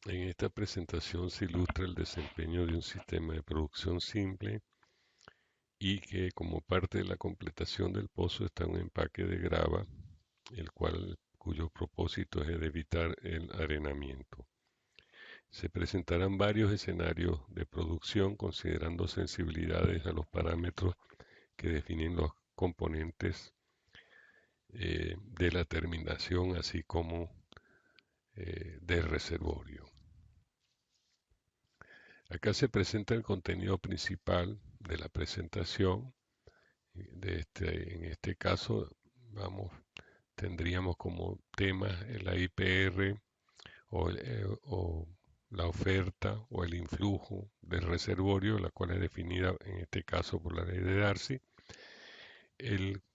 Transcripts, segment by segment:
En esta presentación se ilustra el desempeño de un sistema de producción simple y que como parte de la completación del pozo está un empaque de grava, cuyo propósito es el de evitar el arenamiento. Se presentarán varios escenarios de producción considerando sensibilidades a los parámetros que definen los componentes de la terminación, así como del reservorio. Acá se presenta el contenido principal de la presentación. En este caso, vamos, tendríamos como tema la IPR o la oferta o el influjo del reservorio, la cual es definida en este caso por la ley de Darcy.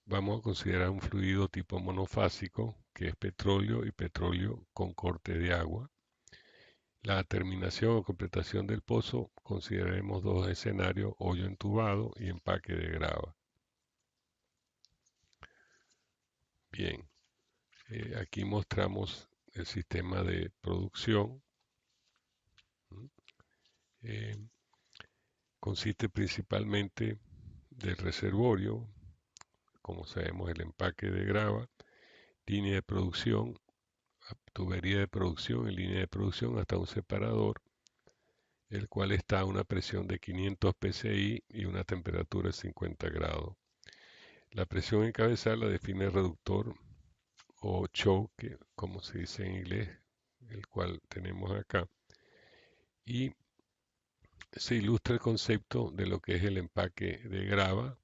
Vamos a considerar un fluido tipo monofásico, que es petróleo y petróleo con corte de agua. La terminación o completación del pozo, consideraremos dos escenarios, hoyo entubado y empaque de grava. Bien, aquí mostramos el sistema de producción. Eh, Consiste principalmente del reservorio, como sabemos el empaque de grava, línea de producción, tubería de producción y línea de producción hasta un separador, el cual está a una presión de 500 psi y una temperatura de 50 grados. La presión en cabezal la define el reductor o choke, como se dice en inglés, el cual tenemos acá. Y se ilustra el concepto de lo que es el empaque de grava.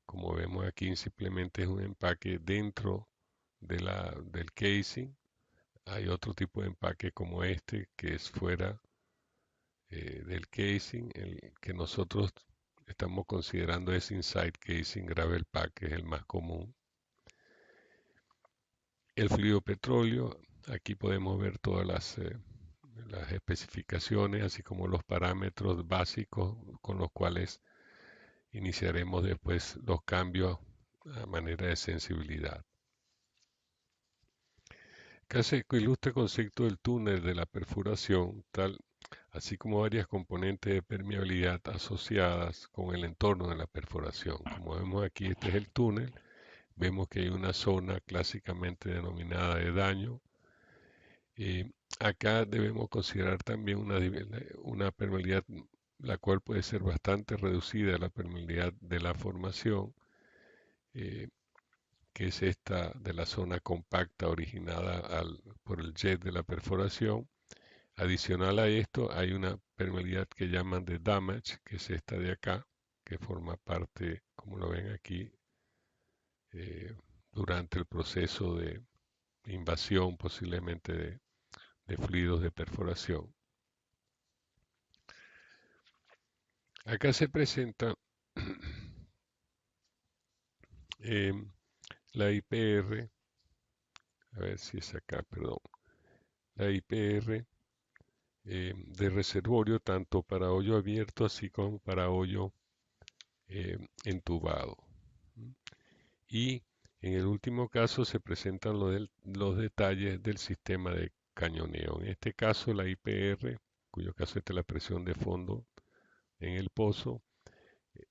Como vemos aquí, simplemente es un empaque dentro del casing. Hay otro tipo de empaque como este, que es fuera del casing. El que nosotros estamos considerando es inside casing gravel pack, que es el más común. El fluido petróleo, aquí podemos ver todas las especificaciones, así como los parámetros básicos con los cuales iniciaremos después los cambios a manera de sensibilidad. Acá se ilustra el concepto del túnel de la perforación, así como varias componentes de permeabilidad asociadas con el entorno de la perforación. Como vemos aquí, este es el túnel. Vemos que hay una zona clásicamente denominada de daño. Eh, Acá debemos considerar también una permeabilidad, la cual puede ser bastante reducida a la permeabilidad de la formación, eh, que es esta de la zona compacta originada por el jet de la perforación. Adicional a esto, hay una permeabilidad que llaman de damage, que es esta de acá, que forma parte, como lo ven aquí, eh, durante el proceso de invasión posiblemente de fluidos de perforación. Acá se presenta eh, la IPR, a ver si es acá, perdón, la IPR de reservorio tanto para hoyo abierto así como para hoyo entubado. Y en el último caso se presentan los detalles del sistema de cañoneo. En este caso la IPR, cuyo caso es la presión de fondo en el pozo,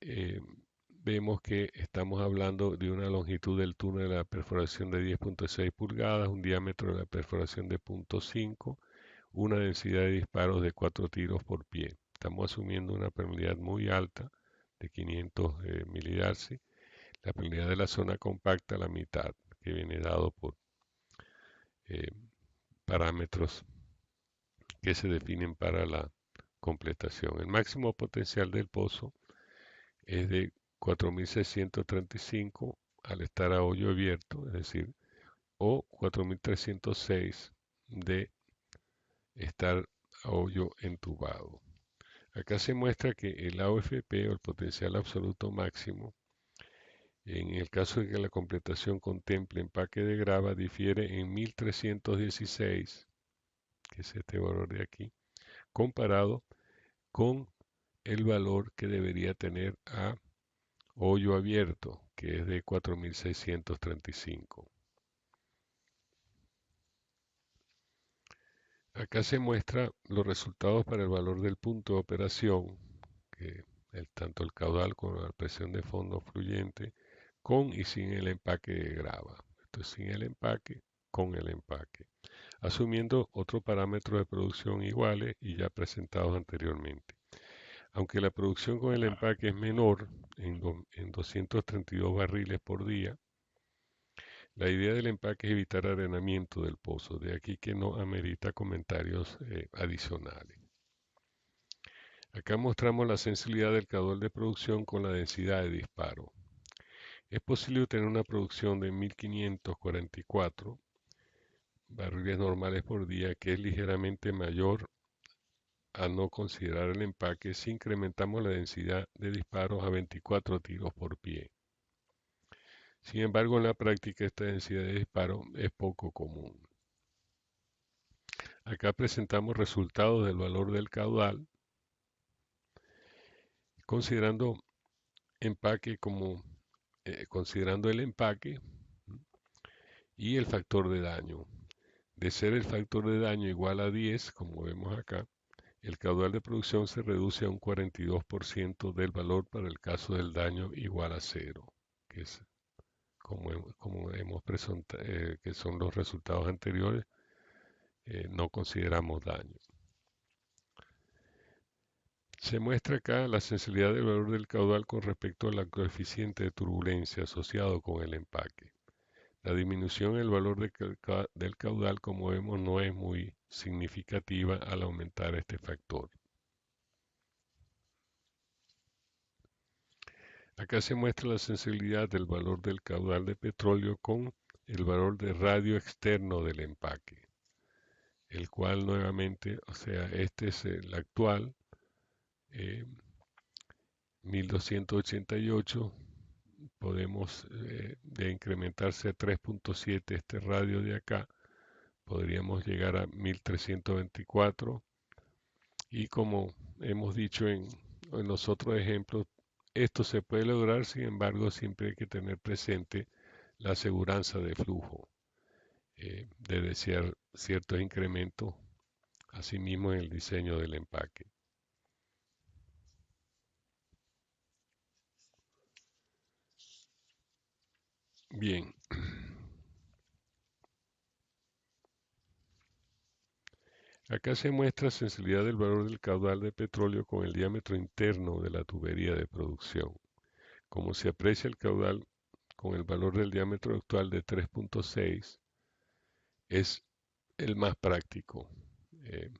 eh, vemos que estamos hablando de una longitud del túnel de la perforación de 10.6 pulgadas, un diámetro de la perforación de 0.5, una densidad de disparos de 4 tiros por pie. Estamos asumiendo una permeabilidad muy alta de 500 milidarcy. La permeabilidad de la zona compacta, la mitad, que viene dado por eh, parámetros que se definen para la completación. El máximo potencial del pozo es de 4.635 al estar a hoyo abierto, es decir, o 4.306 de estar a hoyo entubado. Acá se muestra que el AOFP o el potencial absoluto máximo, en el caso de que la completación contemple empaque de grava, difiere en 1316, que es este valor de aquí, comparado con el valor que debería tener a hoyo abierto, que es de 4.635. Acá se muestra los resultados para el valor del punto de operación, que tanto el caudal como la presión de fondo fluyente, con y sin el empaque de grava. Esto es sin el empaque, con el empaque, asumiendo otros parámetros de producción iguales y ya presentados anteriormente. Aunque la producción con el empaque es menor, en 232 barriles por día, la idea del empaque es evitar arenamiento del pozo, de aquí que no amerita comentarios adicionales. Acá mostramos la sensibilidad del caudal de producción con la densidad de disparo. Es posible obtener una producción de 1544 barriles normales por día, que es ligeramente mayor a no considerar el empaque si incrementamos la densidad de disparos a 24 tiros por pie. Sin embargo, en la práctica esta densidad de disparo es poco común. Acá presentamos resultados del valor del caudal, considerando considerando el empaque y el factor de daño. De ser el factor de daño igual a 10, como vemos acá, el caudal de producción se reduce a un 42% del valor para el caso del daño igual a 0, que es como hemos presentado, que son los resultados anteriores, no consideramos daño. Se muestra acá la sensibilidad del valor del caudal con respecto al coeficiente de turbulencia asociado con el empaque. La disminución en el valor del caudal, como vemos, no es muy significativa al aumentar este factor. Acá se muestra la sensibilidad del valor del caudal de petróleo con el valor de radio externo del empaque, el cual nuevamente, o sea, este es el actual, eh, 1288, podemos, de incrementarse a 3.7 este radio de acá, podríamos llegar a 1324, y como hemos dicho en los otros ejemplos, esto se puede lograr, sin embargo, siempre hay que tener presente la aseguranza de flujo, de desear ciertos incrementos, asimismo en el diseño del empaque. Bien, acá se muestra sensibilidad del valor del caudal de petróleo con el diámetro interno de la tubería de producción. Como se aprecia el caudal con el valor del diámetro actual de 3.6, es el más práctico. Eh,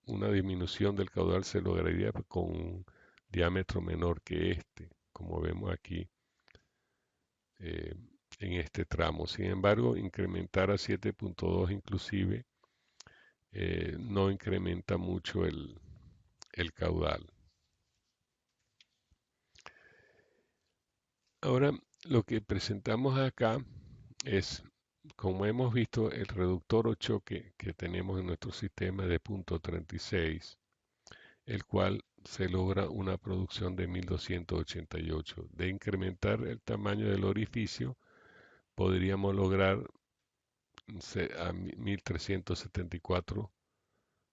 una disminución del caudal se lograría con un diámetro menor que este, como vemos aquí eh, en este tramo. Sin embargo, incrementar a 7.2 inclusive no incrementa mucho el caudal. Ahora, lo que presentamos acá es, como hemos visto, el reductor o choque que tenemos en nuestro sistema de punto 36, el cual se logra una producción de 1288. De incrementar el tamaño del orificio, podríamos lograr a 1374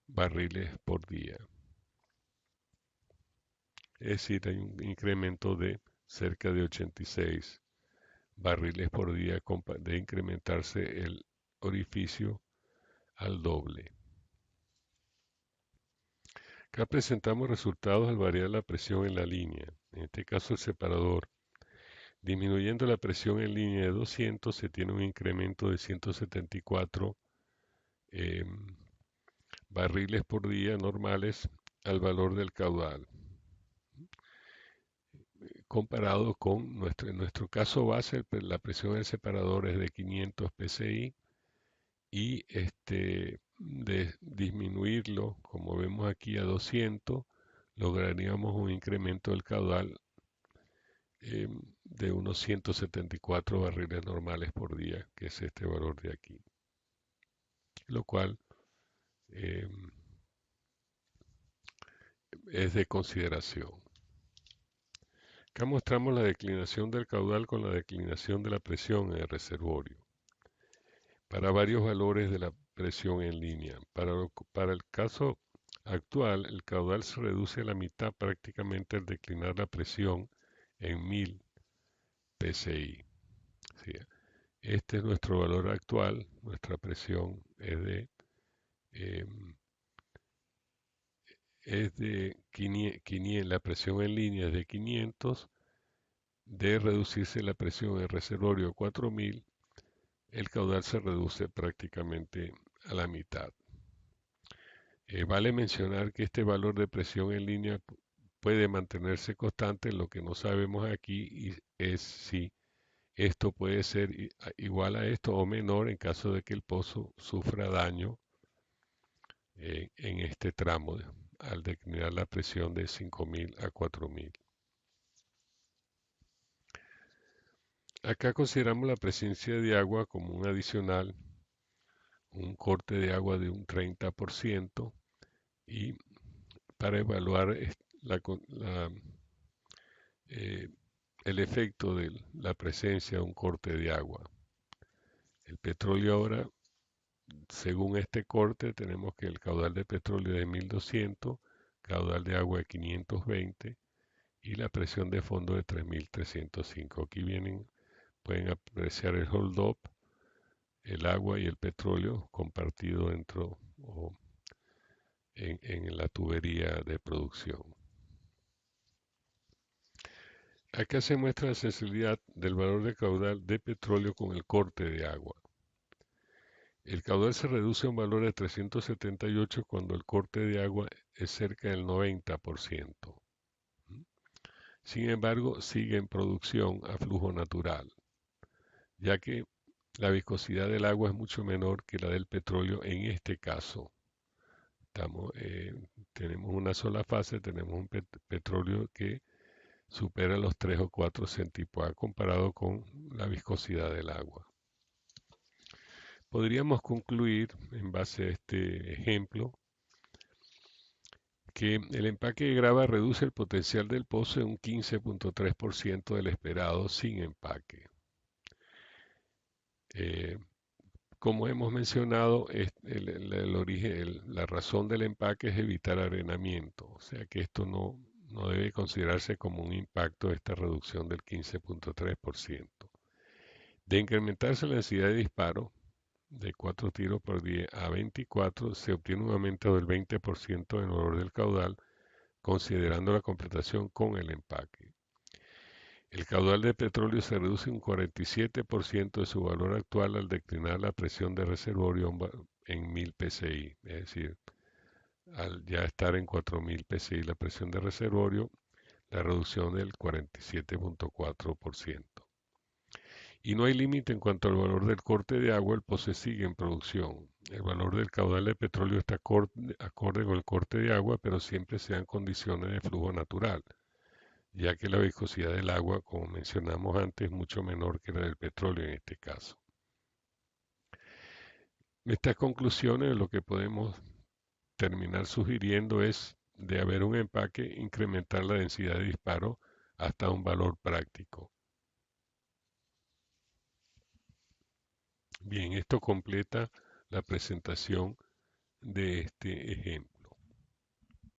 barriles por día. Es decir, hay un incremento de cerca de 86 barriles por día de incrementarse el orificio al doble. Acá presentamos resultados al variar la presión en la línea, en este caso el separador. Disminuyendo la presión en línea de 200 se tiene un incremento de 174 eh, barriles por día normales al valor del caudal. Comparado con en nuestro caso base, la presión del separador es de 500 psi y de disminuirlo, como vemos aquí, a 200, lograríamos un incremento del caudal de unos 174 barriles normales por día, que es este valor de aquí. Lo cual eh, es de consideración. Acá mostramos la declinación del caudal con la declinación de la presión en el reservorio. para varios valores de la presión en línea. Para el caso actual, el caudal se reduce a la mitad prácticamente al declinar la presión en 1000 psi. Sí, este es nuestro valor actual, nuestra presión eh, es de 500, la presión en línea es de 500, de reducirse la presión en reservorio a 4000, el caudal se reduce prácticamente a la mitad. Vale mencionar que este valor de presión en línea puede mantenerse constante. Lo que no sabemos aquí es si esto puede ser igual a esto o menor en caso de que el pozo sufra daño en este tramo al declinar la presión de 5000 a 4000. Acá consideramos la presencia de agua como un adicional, un corte de agua de un 30% y para evaluar la, eh, el efecto de la presencia de un corte de agua. El petróleo ahora, según este corte, tenemos que el caudal de petróleo es de 1200, caudal de agua de 520 y la presión de fondo de 3305. Aquí pueden apreciar el hold up, el agua y el petróleo compartido dentro o en la tubería de producción. Acá se muestra la sensibilidad del valor de caudal de petróleo con el corte de agua. El caudal se reduce a un valor de 378 cuando el corte de agua es cerca del 90%. Sin embargo, sigue en producción a flujo natural, ya que la viscosidad del agua es mucho menor que la del petróleo en este caso. Tenemos una sola fase, tenemos un petróleo que supera los 3 o 4 centipoa comparado con la viscosidad del agua. Podríamos concluir, en base a este ejemplo, que el empaque de grava reduce el potencial del pozo en un 15.3% del esperado sin empaque. Eh, Como hemos mencionado, el origen, la razón del empaque es evitar arenamiento, o sea que esto no debe considerarse como un impacto de esta reducción del 15.3%. De incrementarse la densidad de disparo de 4 tiros por día a 24, se obtiene un aumento del 20% en el valor del caudal, considerando la completación con el empaque. El caudal de petróleo se reduce un 47% de su valor actual al declinar la presión de reservorio en 1000 psi, es decir, al ya estar en 4000 psi la presión de reservorio, la reducción del 47.4%. Y no hay límite en cuanto al valor del corte de agua, el pozo sigue en producción. El valor del caudal de petróleo está acorde con el corte de agua, pero siempre se dan condiciones de flujo natural, ya que la viscosidad del agua, como mencionamos antes, es mucho menor que la del petróleo en este caso. Estas conclusiones, lo que podemos terminar sugiriendo es, de haber un empaque, incrementar la densidad de disparo hasta un valor práctico. Bien, esto completa la presentación de este ejemplo.